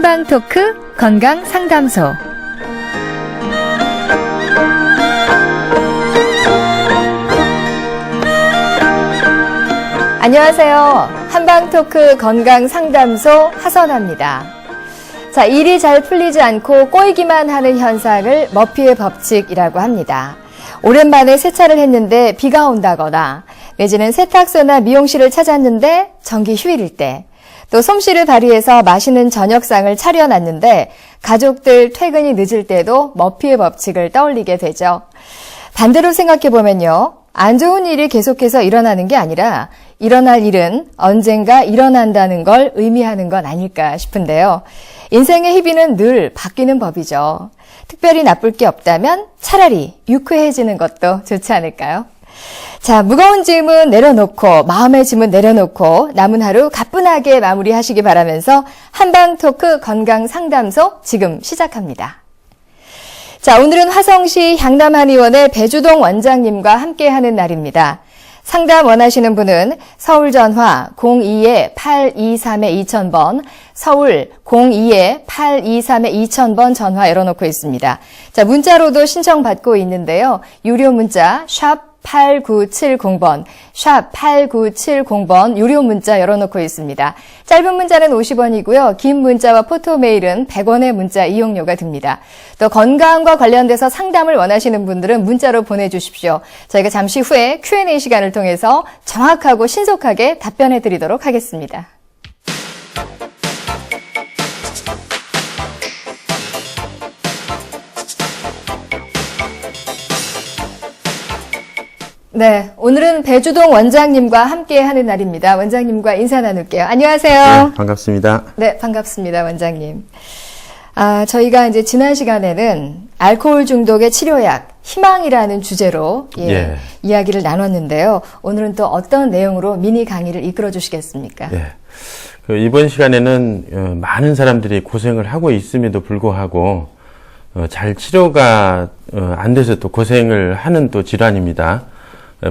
한방토크 건강상담소. 안녕하세요. 한방토크 건강상담소 하선아입니다. 자, 일이 잘 풀리지 않고 꼬이기만 하는 현상을 머피의 법칙이라고 합니다. 오랜만에 세차를 했는데 비가 온다거나 내지는 세탁소나 미용실을 찾았는데 정기 휴일일 때, 또 솜씨를 발휘해서 맛있는 저녁상을 차려놨는데 가족들 퇴근이 늦을 때도 머피의 법칙을 떠올리게 되죠. 반대로 생각해보면요, 안 좋은 일이 계속해서 일어나는 게 아니라 일어날 일은 언젠가 일어난다는 걸 의미하는 건 아닐까 싶은데요. 인생의 희비는 늘 바뀌는 법이죠. 특별히 나쁠 게 없다면 차라리 유쾌해지는 것도 좋지 않을까요? 자, 무거운 짐은 내려놓고 마음의 짐은 내려놓고 남은 하루 가뿐하게 마무리하시기 바라면서 한방토크 건강상담소 지금 시작합니다. 자, 오늘은 화성시 향남한의원의 배주동 원장님과 함께하는 날입니다. 상담 원하시는 분은 서울 전화 02-823-2000번, 서울 02-823-2000번 전화 열어놓고 있습니다. 자, 문자로도 신청받고 있는데요. 유료 문자 샵 8970번, 샵 8970번 유료 문자 열어놓고 있습니다. 짧은 문자는 50원이고요. 긴 문자와 포토메일은 100원의 문자 이용료가 듭니다. 또 건강과 관련돼서 상담을 원하시는 분들은 문자로 보내주십시오. 저희가 잠시 후에 Q&A 시간을 통해서 정확하고 신속하게 답변해 드리도록 하겠습니다. 네, 오늘은 배주동 원장님과 함께하는 날입니다. 원장님과 인사 나눌게요. 안녕하세요. 네, 반갑습니다. 네, 반갑습니다, 원장님. 저희가 이제 지난 시간에는 알코올 중독의 치료약, 희망이라는 주제로 이야기를 나눴는데요. 오늘은 또 어떤 내용으로 미니 강의를 이끌어 주시겠습니까? 이번 시간에는 많은 사람들이 고생을 하고 있음에도 불구하고 잘 치료가 안 돼서 또 고생을 하는 또 질환입니다.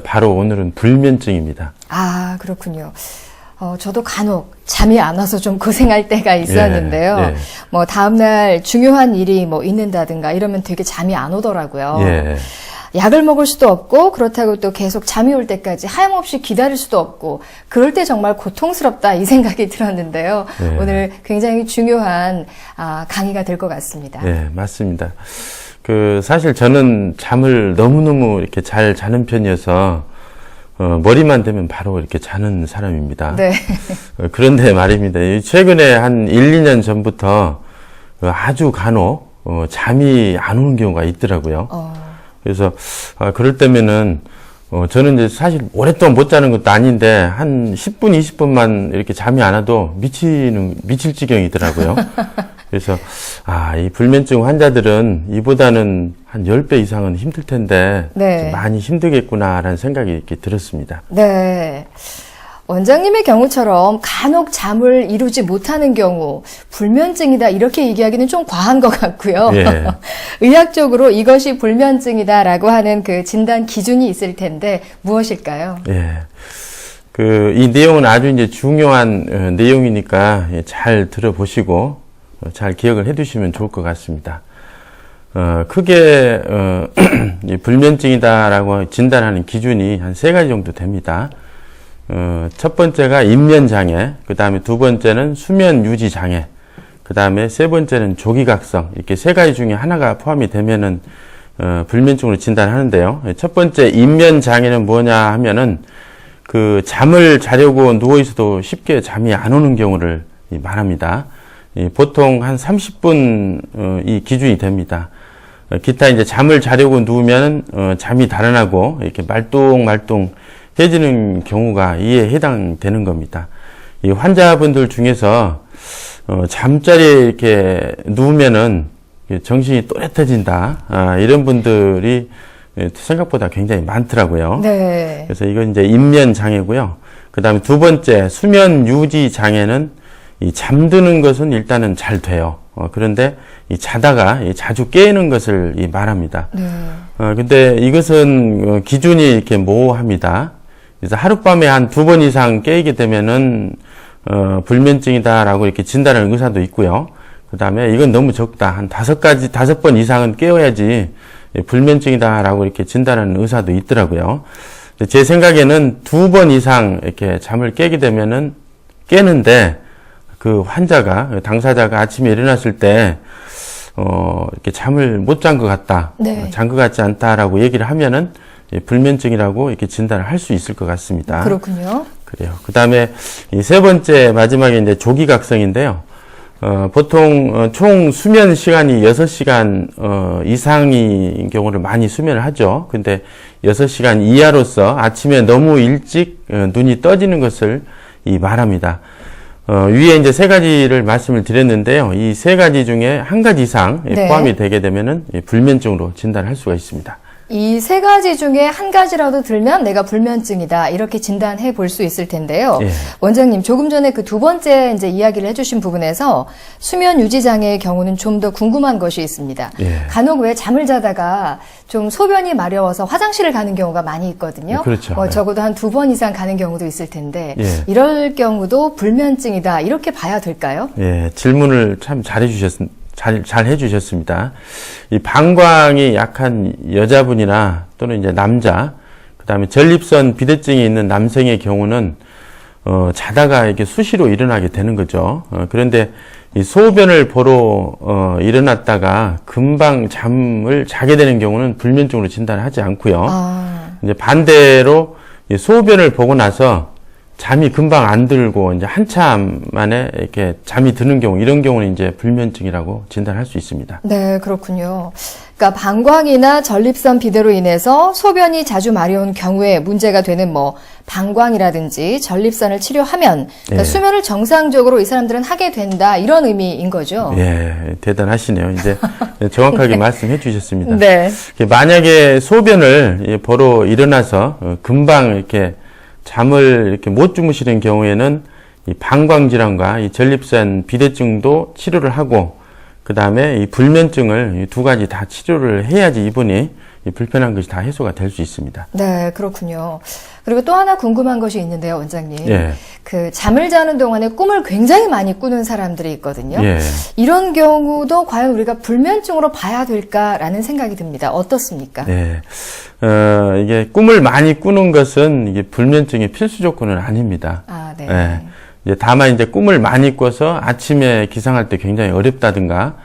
바로 오늘은 불면증입니다. 아, 그렇군요. 저도 간혹 잠이 안 와서 좀 고생할 때가 있었는데요. 뭐 다음날 중요한 일이 뭐 있는다든가 이러면 되게 잠이 안 오더라고요. 약을 먹을 수도 없고 그렇다고 또 계속 잠이 올 때까지 하염없이 기다릴 수도 없고 그럴 때 정말 고통스럽다 이 생각이 들었는데요. 오늘 굉장히 중요한 강의가 될 것 같습니다. 네, 맞습니다. 사실 저는 잠을 너무너무 이렇게 잘 자는 편이어서, 머리만 대면 바로 이렇게 자는 사람입니다. 네. 그런데 말입니다. 최근에 한 1, 2년 전부터 아주 간혹, 잠이 안 오는 경우가 있더라고요. 그래서, 그럴 때면은, 저는 이제 사실 오랫동안 못 자는 것도 아닌데, 한 10분, 20분만 이렇게 잠이 안 와도 미칠 지경이더라고요. 그래서, 이 불면증 환자들은 이보다는 한 10배 이상은 힘들 텐데, 많이 힘들겠구나라는 생각이 이렇게 들었습니다. 네. 원장님의 경우처럼 간혹 잠을 이루지 못하는 경우, 불면증이다, 이렇게 얘기하기는 좀 과한 것 같고요. 의학적으로 이것이 불면증이다라고 하는 그 진단 기준이 있을 텐데, 무엇일까요? 이 내용은 아주 이제 중요한 내용이니까 잘 들어보시고, 잘 기억을 해 두시면 좋을 것 같습니다. 크게, 불면증이다라고 진단하는 기준이 한 3가지 정도 됩니다. 첫 번째가 입면장애, 그 다음에 두 번째는 수면유지장애, 그 다음에 세 번째는 조기각성, 이렇게 3가지 중에 하나가 포함이 되면은, 불면증으로 진단하는데요. 첫 번째 입면장애는 뭐냐 하면은, 잠을 자려고 누워있어도 쉽게 잠이 안 오는 경우를 말합니다. 보통 한 30분 이 기준이 됩니다. 기타 이제 잠을 자려고 누우면 잠이 달아나고 이렇게 말똥말똥 해지는 경우가 이에 해당되는 겁니다. 이 환자분들 중에서 잠자리에 이렇게 누우면은 정신이 또렷해진다, 이런 분들이 생각보다 굉장히 많더라고요. 그래서 이건 이제 입면 장애고요. 그 다음에 두 번째 수면 유지 장애는 이 잠드는 것은 일단은 잘 돼요. 그런데 이 자다가 자주 깨는 것을 말합니다. 근데 이것은 기준이 이렇게 모호합니다. 그래서 하룻밤에 한 2번 이상 깨게 되면은 불면증이다라고 이렇게 진단하는 의사도 있고요. 그다음에 이건 너무 적다. 한 5번 이상은 깨워야지 불면증이다라고 이렇게 진단하는 의사도 있더라고요. 제 생각에는 2번 이상 이렇게 잠을 깨게 되면은 깨는데 그 환자가, 당사자가 아침에 일어났을 때, 이렇게 잠을 못 잔 것 같다. 네. 잔 것 같지 않다라고 얘기를 하면은 불면증이라고 이렇게 진단을 할 수 있을 것 같습니다. 그렇군요. 그래요. 그 다음에 이 세 번째 마지막에 이제 조기각성인데요. 보통 총 수면 시간이 6시간 이상인 경우를 많이 수면을 하죠. 근데 6시간 이하로서 아침에 너무 일찍 눈이 떠지는 것을 말합니다. 위에 이제 3가지를 말씀을 드렸는데요. 이 3가지 중에 한 가지 이상 네. 포함이 되게 되면은 불면증으로 진단할 수가 있습니다. 이 3가지 중에 한 가지라도 들면 내가 불면증이다 이렇게 진단해 볼 수 있을 텐데요. 예. 원장님 조금 전에 그 2번째 이제 이야기를 해주신 부분에서 수면 유지 장애의 경우는 좀 더 궁금한 것이 있습니다. 예. 간혹 왜 잠을 자다가 좀 소변이 마려워서 화장실을 가는 경우가 많이 있거든요. 그렇죠. 예. 적어도 한 2번 이상 가는 경우도 있을 텐데 예. 이럴 경우도 불면증이다 이렇게 봐야 될까요? 예, 질문을 참 잘 해주셨습니다. 이 방광이 약한 여자분이나 또는 이제 남자, 그 다음에 전립선 비대증이 있는 남성의 경우는, 자다가 이렇게 수시로 일어나게 되는 거죠. 그런데 이 소변을 보러, 일어났다가 금방 잠을 자게 되는 경우는 불면증으로 진단을 하지 않고요. 이제 반대로 이 소변을 보고 나서 잠이 금방 안 들고 이제 한참 만에 이렇게 잠이 드는 경우, 이런 경우는 이제 불면증이라고 진단할 수 있습니다. 네, 그렇군요. 그러니까 방광이나 전립선 비대로 인해서 소변이 자주 마려운 경우에 문제가 되는 방광이라든지 전립선을 치료하면 그러니까 예. 수면을 정상적으로 이 사람들은 하게 된다 이런 의미인 거죠. 예, 대단하시네요. 이제 정확하게 네. 말씀해 주셨습니다. 네. 만약에 소변을 보러 일어나서 금방 이렇게 잠을 이렇게 못 주무시는 경우에는 이 방광질환과 이 전립선 비대증도 치료를 하고, 그 다음에 이 불면증을 이 2가지 다 치료를 해야지 이분이 이 불편한 것이 다 해소가 될 수 있습니다. 네, 그렇군요. 그리고 또 하나 궁금한 것이 있는데요, 원장님. 예. 그 잠을 자는 동안에 꿈을 굉장히 많이 꾸는 사람들이 있거든요. 예. 이런 경우도 과연 우리가 불면증으로 봐야 될까라는 생각이 듭니다. 어떻습니까? 네. 이게 꿈을 많이 꾸는 것은 이게 불면증의 필수 조건은 아닙니다. 아, 네. 예. 이제 다만 이제 꿈을 많이 꿔서 아침에 기상할 때 굉장히 어렵다든가,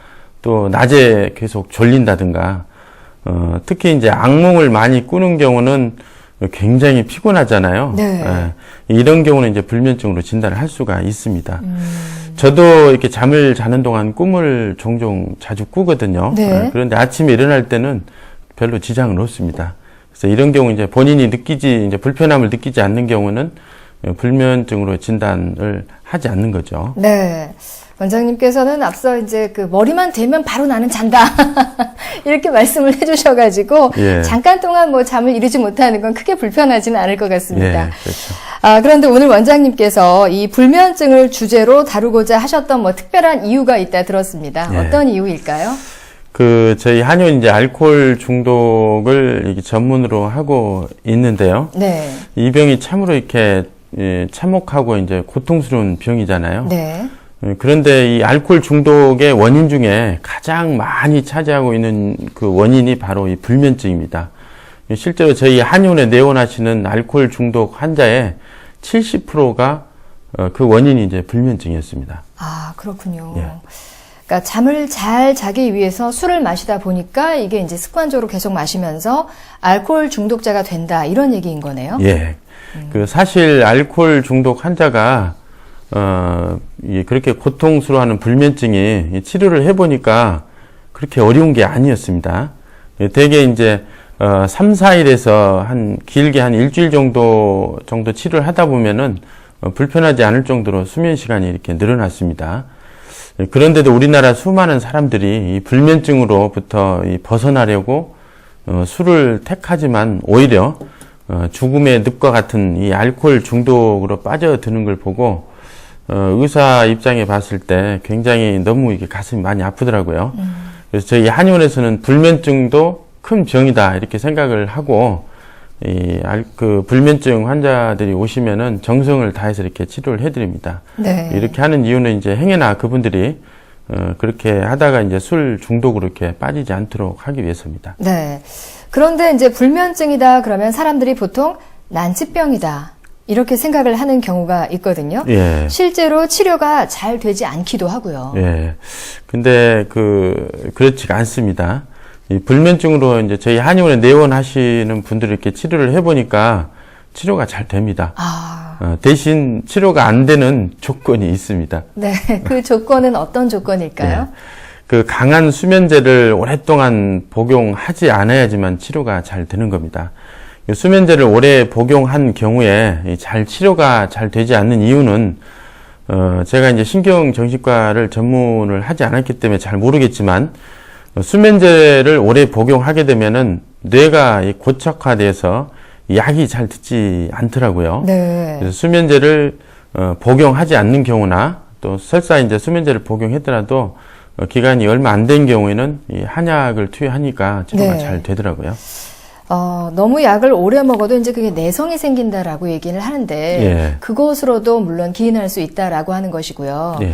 또 낮에 계속 졸린다든가, 특히 이제 악몽을 많이 꾸는 경우는 굉장히 피곤하잖아요. 네. 예. 이런 경우는 이제 불면증으로 진단을 할 수가 있습니다. 저도 이렇게 잠을 자는 동안 꿈을 종종 자주 꾸거든요. 네. 예. 그런데 아침에 일어날 때는 별로 지장은 없습니다. 그래서 이런 경우 이제 본인이 이제 불편함을 느끼지 않는 경우는 불면증으로 진단을 하지 않는 거죠. 네. 원장님께서는 앞서 이제 그 머리만 대면 바로 나는 잔다. 이렇게 말씀을 해주셔가지고, 예. 잠깐 동안 잠을 이루지 못하는 건 크게 불편하지는 않을 것 같습니다. 예, 그렇죠. 그런데 오늘 원장님께서 이 불면증을 주제로 다루고자 하셨던 특별한 이유가 있다 들었습니다. 예. 어떤 이유일까요? 저희 한의원 이제 알코올 중독을 이렇게 전문으로 하고 있는데요. 네. 이 병이 참으로 이렇게 참혹하고 이제 고통스러운 병이잖아요. 네. 그런데 이 알코올 중독의 원인 중에 가장 많이 차지하고 있는 그 원인이 바로 이 불면증입니다. 실제로 저희 한의원에 내원하시는 알코올 중독 환자의 70%가 그 원인이 이제 불면증이었습니다. 아, 그렇군요. 예. 그러니까 잠을 잘 자기 위해서 술을 마시다 보니까 이게 이제 습관적으로 계속 마시면서 알코올 중독자가 된다 이런 얘기인 거네요. 예. 사실 알코올 중독 환자가 그렇게 고통스러워하는 불면증이 치료를 해보니까 그렇게 어려운 게 아니었습니다. 대개 이제 3, 4일에서 길게 한 일주일 정도 치료를 하다 보면은 불편하지 않을 정도로 수면 시간이 이렇게 늘어났습니다. 그런데도 우리나라 수많은 사람들이 이 불면증으로부터 벗어나려고 술을 택하지만 오히려 죽음의 늪과 같은 이 알코올 중독으로 빠져드는 걸 보고 의사 입장에 봤을 때 굉장히 너무 이게 가슴이 많이 아프더라고요. 그래서 저희 한의원에서는 불면증도 큰 병이다 이렇게 생각을 하고 불면증 환자들이 오시면은 정성을 다해서 이렇게 치료를 해드립니다. 네. 이렇게 하는 이유는 이제 행여나 그분들이 그렇게 하다가 이제 술 중독으로 이렇게 빠지지 않도록 하기 위해서입니다. 네. 그런데 이제 불면증이다 그러면 사람들이 보통 난치병이다 이렇게 생각을 하는 경우가 있거든요. 예. 실제로 치료가 잘 되지 않기도 하고요. 예. 근데 그렇지가 않습니다. 이 불면증으로 이제 저희 한의원에 내원하시는 분들이 이렇게 치료를 해보니까 치료가 잘 됩니다. 대신 치료가 안 되는 조건이 있습니다. 네. 그 조건은 어떤 조건일까요? 예. 그 강한 수면제를 오랫동안 복용하지 않아야지만 치료가 잘 되는 겁니다. 수면제를 오래 복용한 경우에 잘 치료가 잘 되지 않는 이유는 제가 이제 신경정신과를 전문을 하지 않았기 때문에 잘 모르겠지만 수면제를 오래 복용하게 되면은 뇌가 고착화돼서 약이 잘 듣지 않더라고요. 네. 그래서 수면제를 복용하지 않는 경우나 또 설사 이제 수면제를 복용했더라도 기간이 얼마 안 된 경우에는 이 한약을 투여하니까 치료가 네. 잘 되더라고요. 너무 약을 오래 먹어도 이제 그게 내성이 생긴다라고 얘기를 하는데 예. 그것으로도 물론 기인할 수 있다라고 하는 것이고요. 예.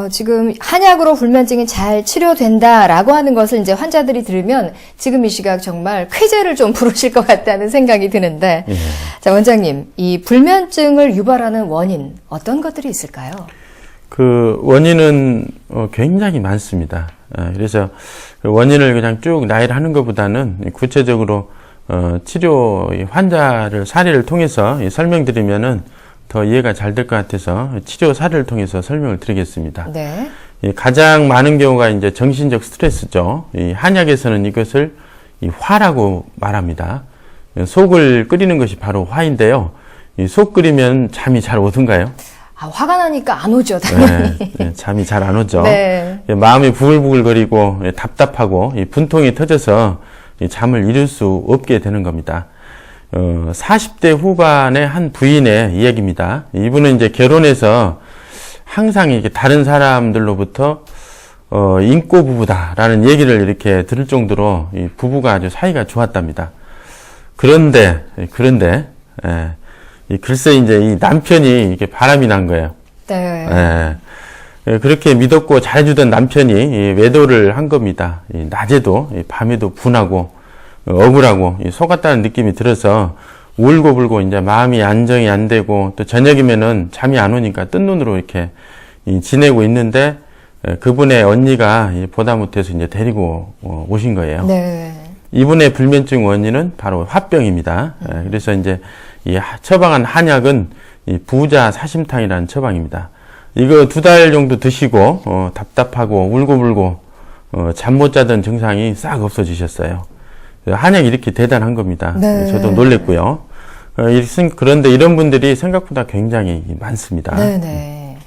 지금 한약으로 불면증이 잘 치료된다라고 하는 것을 이제 환자들이 들으면 지금 이 시각 정말 쾌재를 좀 부르실 것 같다는 생각이 드는데 예. 자, 원장님, 이 불면증을 유발하는 원인 어떤 것들이 있을까요? 그 원인은 굉장히 많습니다. 그래서 그 원인을 그냥 쭉 나열을 하는 것보다는 구체적으로 치료 환자를 사례를 통해서 설명드리면은 더 이해가 잘 될 것 같아서 치료 사례를 통해서 설명을 드리겠습니다. 네. 가장 많은 경우가 이제 정신적 스트레스죠. 이 한약에서는 이것을 이 화라고 말합니다. 속을 끓이는 것이 바로 화인데요. 이 속 끓이면 잠이 잘 오던가요? 화가 나니까 안 오죠, 당연히. 네, 잠이 잘 안 오죠. 네. 마음이 부글부글거리고 답답하고 분통이 터져서 잠을 이룰 수 없게 되는 겁니다. 40대 후반의 한 부인의 이야기입니다. 이분은 이제 결혼해서 항상 이렇게 다른 사람들로부터 인꼬 부부다라는 얘기를 이렇게 들을 정도로 이 부부가 아주 사이가 좋았답니다. 그런데 글쎄 이제 이 남편이 이게 바람이 난 거예요. 네. 그렇게 믿었고 잘해주던 남편이 외도를 한 겁니다. 낮에도 밤에도 분하고 억울하고 속았다는 느낌이 들어서 울고불고 이제 마음이 안정이 안 되고 또 저녁이면은 잠이 안 오니까 뜬 눈으로 이렇게 지내고 있는데 그분의 언니가 보다 못해서 이제 데리고 오신 거예요. 네. 이분의 불면증 원인은 바로 화병입니다. 그래서 이제 이 처방한 한약은 이 부자 사심탕이라는 처방입니다. 이거 2달 정도 드시고 답답하고 울고불고 잠 못 자던 증상이 싹 없어지셨어요. 한약이 이렇게 대단한 겁니다. 네. 저도 놀랬고요. 그런데 이런 분들이 생각보다 굉장히 많습니다. 네네.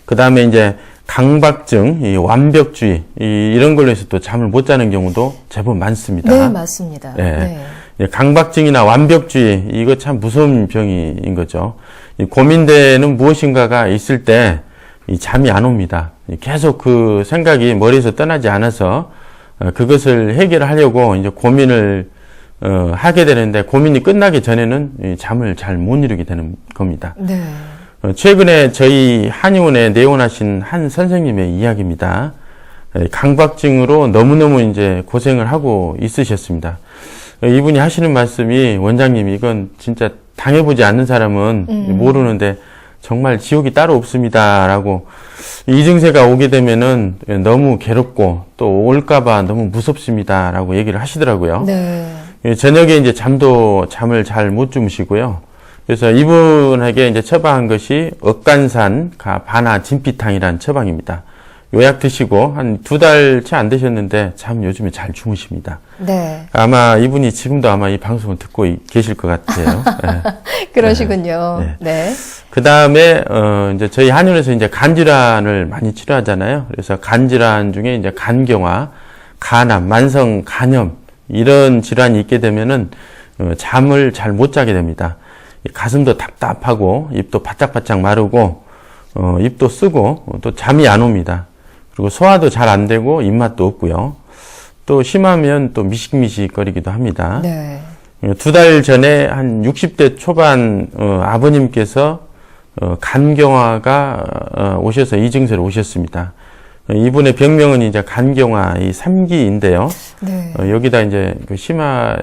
그 다음에 이제 강박증, 이 완벽주의 이런 걸로 해서 또 잠을 못 자는 경우도 제법 많습니다. 네, 맞습니다. 네. 강박증이나 완벽주의 이거 참 무서운 병인 거죠. 이 고민되는 무엇인가가 있을 때 이 잠이 안 옵니다. 계속 그 생각이 머리에서 떠나지 않아서 그것을 해결하려고 이제 고민을 하게 되는데 고민이 끝나기 전에는 이 잠을 잘 못 이루게 되는 겁니다. 네. 최근에 저희 한의원에 내원하신 한 선생님의 이야기입니다. 강박증으로 너무너무 이제 고생을 하고 있으셨습니다. 이분이 하시는 말씀이 원장님 이건 진짜 당해보지 않는 사람은 모르는데 정말 지옥이 따로 없습니다라고 이 증세가 오게 되면은 너무 괴롭고 또 올까봐 너무 무섭습니다라고 얘기를 하시더라고요. 네. 저녁에 이제 잠을 잘 못 주무시고요. 그래서 이분에게 이제 처방한 것이 억간산 바나 진피탕이라는 처방입니다. 요약 드시고 한 2달 채 안 되셨는데 참 요즘에 잘 주무십니다. 네. 아마 이분이 지금도 아마 이 방송을 듣고 계실 것 같아요. 네. 그러시군요. 네. 네. 그 다음에 이제 저희 한의원에서 이제 간질환을 많이 치료하잖아요. 그래서 간질환 중에 이제 간경화, 간암, 만성 간염 이런 질환이 있게 되면은 잠을 잘 못 자게 됩니다. 가슴도 답답하고 입도 바짝바짝 마르고 입도 쓰고 또 잠이 안 옵니다. 그리고 소화도 잘 안 되고 입맛도 없고요. 또 심하면 또 미식미식거리기도 합니다. 네. 2달 전에 한 60대 초반 아버님께서 간경화가 오셔서 이 증세로 오셨습니다. 이분의 병명은 이제 간경화 이 3기인데요. 네. 여기다 이제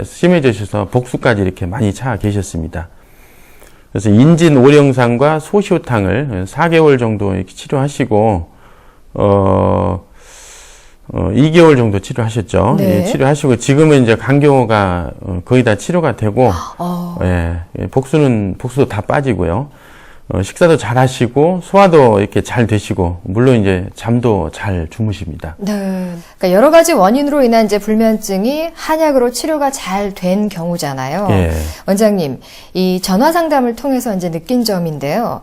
심해지셔서 복수까지 이렇게 많이 차 계셨습니다. 그래서 인진 오령상과 소시호탕을 4개월 정도 이렇게 치료하시고, 2개월 정도 치료하셨죠. 네. 예, 치료하시고, 지금은 이제 간경화가 거의 다 치료가 되고, 복수도 다 빠지고요. 식사도 잘 하시고, 소화도 이렇게 잘 되시고, 물론 이제 잠도 잘 주무십니다. 네. 그러니까 여러 가지 원인으로 인한 이제 불면증이 한약으로 치료가 잘 된 경우잖아요. 예. 원장님, 이 전화 상담을 통해서 이제 느낀 점인데요.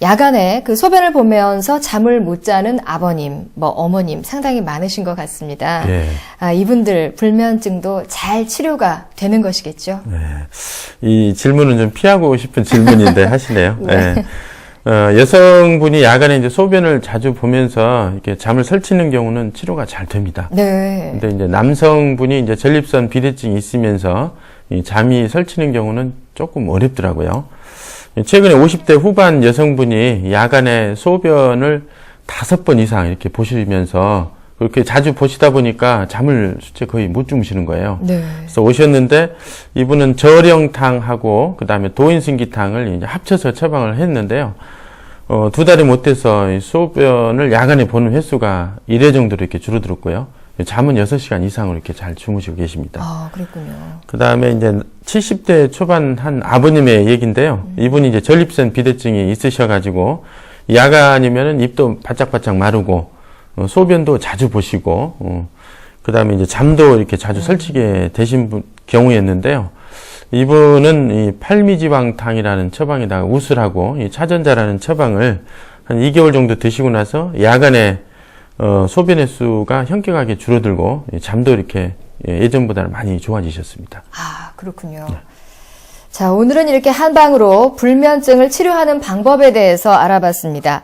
야간에 그 소변을 보면서 잠을 못 자는 아버님, 어머님 상당히 많으신 것 같습니다. 예. 이분들 불면증도 잘 치료가 되는 것이겠죠? 네. 이 질문은 좀 피하고 싶은 질문인데 하시네요. 네. 여성분이 야간에 이제 소변을 자주 보면서 이렇게 잠을 설치는 경우는 치료가 잘 됩니다. 네. 근데 이제 남성분이 이제 전립선 비대증이 있으면서 이 잠이 설치는 경우는 조금 어렵더라고요. 최근에 50대 후반 여성분이 야간에 소변을 5번 이상 이렇게 보시면서 그렇게 자주 보시다 보니까 잠을 실제 거의 못 주무시는 거예요. 네. 그래서 오셨는데 이분은 저령탕하고 그다음에 도인승기탕을 이제 합쳐서 처방을 했는데요. 2달이 못 돼서 이 소변을 야간에 보는 횟수가 1회 정도로 이렇게 줄어들었고요. 잠은 6시간 이상으로 이렇게 잘 주무시고 계십니다. 아, 그랬군요. 그 다음에 이제 70대 초반 한 아버님의 얘기인데요. 이분이 이제 전립선 비대증이 있으셔가지고 야간이면은 입도 바짝바짝 마르고 소변도 자주 보시고 그 다음에 이제 잠도 이렇게 자주 설치게 되신 경우였는데요. 이분은 이 팔미지방탕이라는 처방에다가 우슬하고 이 차전자라는 처방을 한 2개월 정도 드시고 나서 야간에 소변 횟수가 현격하게 줄어들고 잠도 이렇게 예전보다는 많이 좋아지셨습니다. 아, 그렇군요. 자, 오늘은 이렇게 한방으로 불면증을 치료하는 방법에 대해서 알아봤습니다.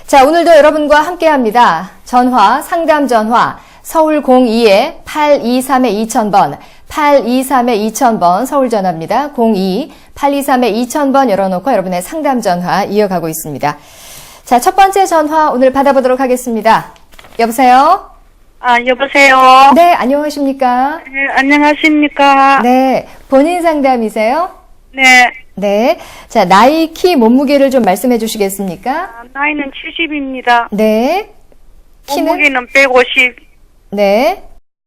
자, 오늘도 여러분과 함께합니다. 전화, 상담 전화, 서울 02-823-2000번, 823-2000번 서울 전화입니다. 02-823-2000번 열어놓고 여러분의 상담 전화 이어가고 있습니다. 자, 첫 번째 전화 오늘 받아보도록 하겠습니다. 여보세요? 여보세요? 네, 안녕하십니까? 네, 안녕하십니까? 네, 본인 상담이세요? 네. 네. 자, 나이, 키, 몸무게를 좀 말씀해 주시겠습니까? 나이는 70입니다. 네. 키는? 몸무게는 150. 네.